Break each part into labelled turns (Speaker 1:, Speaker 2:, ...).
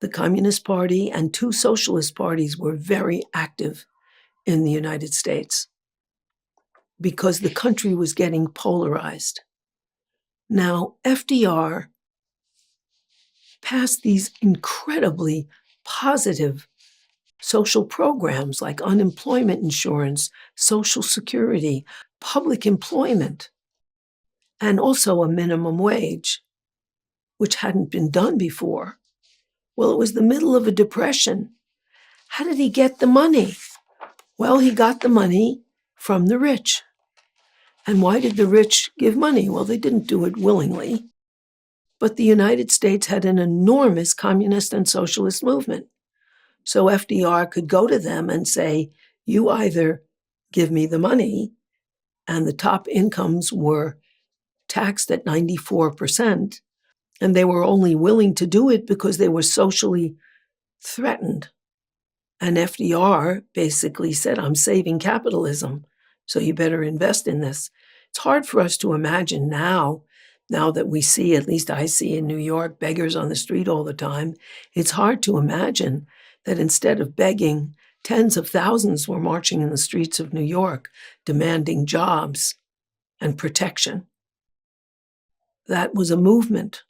Speaker 1: the Communist Party and two socialist parties were very active in the United States because the country was getting polarized. Now, FDR passed these incredibly positive social programs like unemployment insurance, Social Security, public employment, and also a minimum wage, which hadn't been done before. Well, it was the middle of a depression. How did he get the money? Well, he got the money from the rich. And why did the rich give money? Well, they didn't do it willingly. But the United States had an enormous communist and socialist movement. So FDR could go to them and say, you either give me the money, and the top incomes were taxed at 94%, and they were only willing to do it because they were socially threatened. And FDR basically said, I'm saving capitalism, so you better invest in this. It's hard for us to imagine now that we see, at least I see in New York, beggars on the street all the time. It's hard to imagine that instead of begging, tens of thousands were marching in the streets of New York, demanding jobs and protection. That was a movement,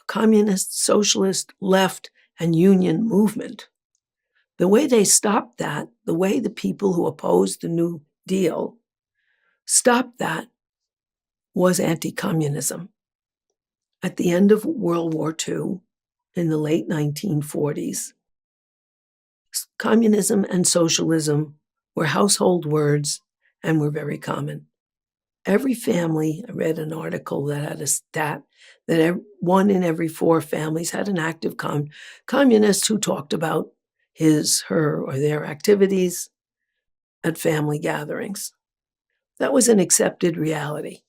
Speaker 1: a communist, socialist, left, and union movement. The way they stopped that, the way the people who opposed the New Deal stopped that, was anti-communism. At the end of World War II, in the late 1940s, communism and socialism were household words and were very common. Every family, I read an article that had a stat that 1 in every 4 families had an active communist who talked about his, her, or their activities at family gatherings. That was an accepted reality,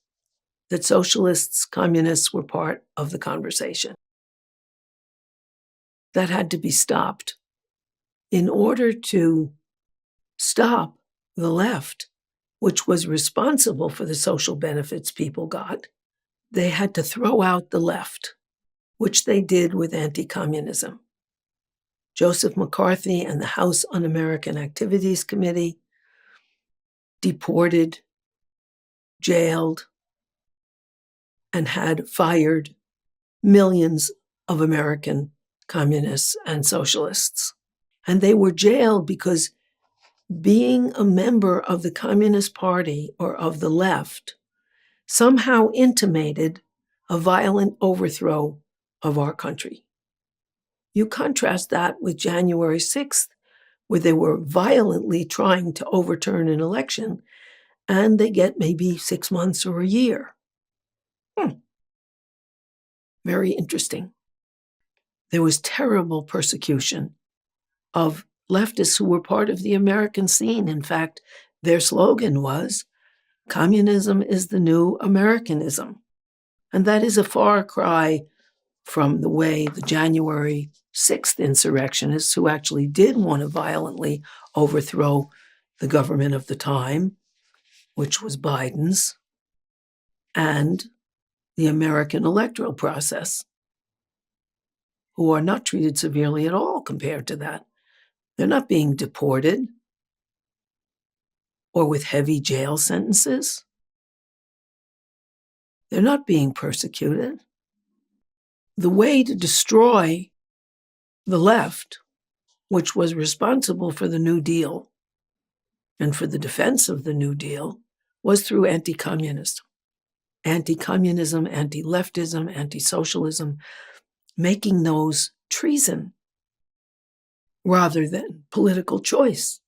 Speaker 1: that socialists, communists were part of the conversation. That had to be stopped. In order to stop the left, which was responsible for the social benefits people got, they had to throw out the left, which they did with anti-communism. Joseph McCarthy and the House Un-American Activities Committee deported, jailed, and had fired millions of American communists and socialists. And they were jailed because being a member of the Communist Party or of the left somehow intimated a violent overthrow of our country. You contrast that with January 6th, where they were violently trying to overturn an election, and they get maybe 6 months or a year. Very interesting. There was terrible persecution of leftists who were part of the American scene. In fact, their slogan was, communism is the new Americanism. And that is a far cry from the way the January 6th insurrectionists, who actually did want to violently overthrow the government of the time, which was Biden's, and the American electoral process, who are not treated severely at all compared to that. They're not being deported or with heavy jail sentences. They're not being persecuted. The way to destroy the left, which was responsible for the New Deal and for the defense of the New Deal, was through anti-communism. Anti-communism, anti-leftism, anti-socialism, making those treason rather than political choice.